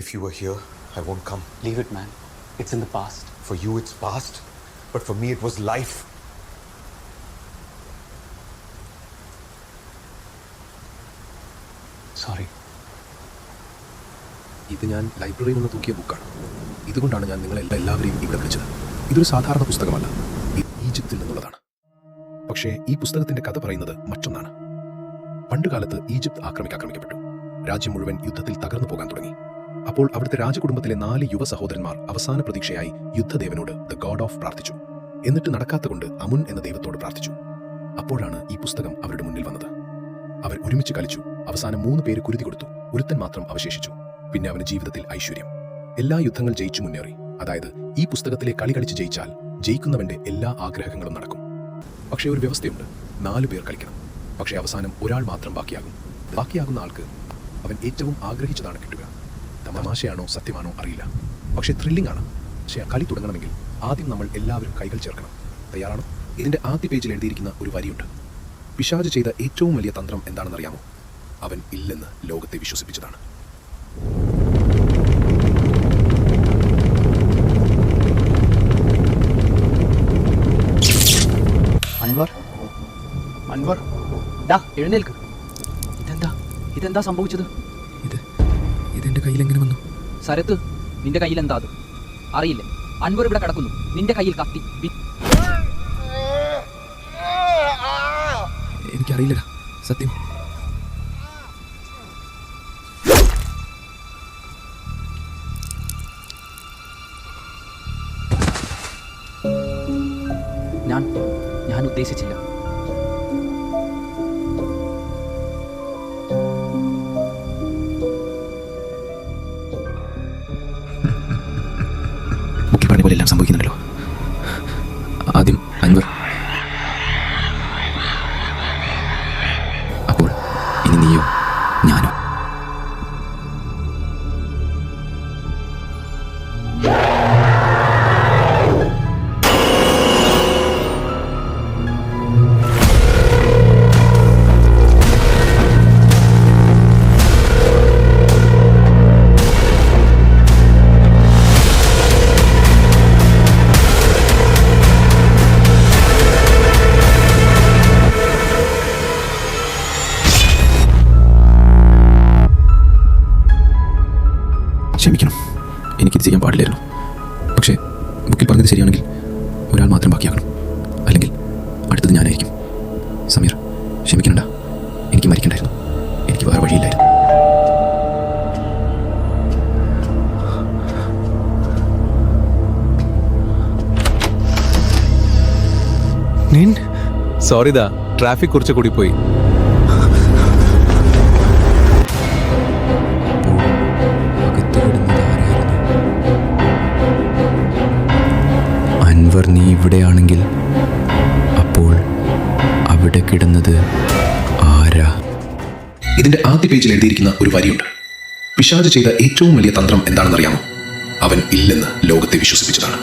If you were here, I won't come. Leave it, man. It's in the past. For you, it's past. But for me, it was life. Sorry. ഇത് ഞാൻ ലൈബ്രറിയിൽ നിന്ന് തൂക്കിയ ബുക്കാണ്. ഇതുകൊണ്ടാണ് ഞാൻ എല്ലാവരെയും ഇവിടെ വിളിച്ചത്. ഇതൊരു സാധാരണ പുസ്തകമല്ല, ഈജിപ്തിൽ നിന്നുള്ളതാണ്. പക്ഷേ ഈ പുസ്തകത്തിന്റെ കഥ പറയുന്നത് മറ്റൊന്നാണ്. പണ്ടുകാലത്ത് ഈജിപ്ത് ആക്രമിക്കപ്പെട്ടു. രാജ്യം മുഴുവൻ യുദ്ധത്തിൽ തകർന്നു പോകാൻ തുടങ്ങി. അപ്പോൾ അവിടുത്തെ രാജകുടുംബത്തിലെ 4 യുവ സഹോദരന്മാർ അവസാന പ്രതീക്ഷയായി യുദ്ധദേവനോട് ദ ഗോഡ് ഓഫ് പ്രാർത്ഥിച്ചു. എന്നിട്ട് നടക്കാത്തതുകൊണ്ട് അമുൻ എന്ന ദൈവത്തോട് പ്രാർത്ഥിച്ചു. അപ്പോഴാണ് ഈ പുസ്തകം അവരുടെ മുന്നിൽ വന്നത്. അവർ ഒരുമിച്ച് കളിച്ചു. അവസാനം 3 പേര് കുരുതി കൊടുത്തു. ഒരുത്തൻ മാത്രം അവശേഷിച്ചു. പിന്നെ അവന് ജീവിതത്തിൽ ഐശ്വര്യം. എല്ലാ യുദ്ധങ്ങൾ ജയിച്ചു മുന്നേറി. അതായത് ഈ പുസ്തകത്തിലെ കളി കളിച്ച് ജയിച്ചാൽ ജയിക്കുന്നവന്റെ എല്ലാ ആഗ്രഹങ്ങളും നടക്കും. പക്ഷേ ഒരു വ്യവസ്ഥയുണ്ട്. 4 പേർ കളിക്കണം. പക്ഷേ അവസാനം ഒരാൾ മാത്രം ബാക്കിയാകുന്ന ആൾക്ക് അവൻ ഏറ്റവും ആഗ്രഹിച്ചതാണ് കിട്ടുക. തമാശയാണോ സത്യമാണോ അറിയില്ല, പക്ഷേ ത്രില്ലിംഗ് ആണ്. പക്ഷേ കളി തുടങ്ങണമെങ്കിൽ ആദ്യം നമ്മൾ എല്ലാവരും കൈകൾ ചേർക്കണം. തയ്യാറാണോ? ഇതിന്റെ ആദ്യ പേജിൽ എഴുതിയിരിക്കുന്ന ഒരു വരിയുണ്ട്. പിശാച് ചെയ്ത ഏറ്റവും വലിയ തന്ത്രം എന്താണെന്നറിയാമോ? അവൻ ഇല്ലെന്ന് ലോകത്തെ വിശ്വസിപ്പിച്ചതാണ്. അൻവർ, ഡാ എഴുന്നേൽക്ക്. ഇതെന്താ സംഭവിച്ചത്? ഇതെന്റെ കയ്യിൽ എങ്ങനെ വന്നു? സരത്ത്, നിന്റെ കയ്യിൽ എന്താ അത്? അറിയില്ലേ? അൻവർ ഇവിടെ കിടക്കുന്നു, നിന്റെ കയ്യിൽ കത്തി. എനിക്കറിയില്ലടാ, സത്യം. ഞാൻ ഉദ്ദേശിച്ചില്ല. മുക്കി പറഞ്ഞ പോലെ എല്ലാം സംഭവിക്കുന്നുണ്ടല്ലോ. ആദ്യം അൻവർ, അപ്പോൾ ഇനി നീയോ ഞാനോ? ക്ഷമിക്കണം, എനിക്കിത് ചെയ്യാൻ പാടില്ലായിരുന്നു. പക്ഷേ ബുക്കിൽ പറഞ്ഞത് ശരിയാണെങ്കിൽ ഒരാൾ മാത്രം ബാക്കിയാക്കണം, അല്ലെങ്കിൽ അടുത്തത് ഞാനായിരിക്കും. സമീർ, ക്ഷമിക്കണ്ട. എനിക്ക് മരിക്കണ്ടായിരുന്നു. എനിക്ക് വേറെ വഴിയില്ലായിരുന്നു. സോറിതാ, ട്രാഫിക് കുറച്ച് കൂടി പോയി. അൻവർ, നീ ഇവിടെയാണെങ്കിൽ അപ്പോൾ അവിടെ കിടന്നത് ആരാ? ഇതിന്റെ ആദ്യ പേജിൽ എഴുതിയിരിക്കുന്ന ഒരു വരിയുണ്ട്. പിശാച് ചെയ്ത ഏറ്റവും വലിയ തന്ത്രം എന്താണെന്നറിയാമോ? അവൻ ഇല്ലെന്ന് ലോകത്തെ വിശ്വസിപ്പിച്ചതാണ്.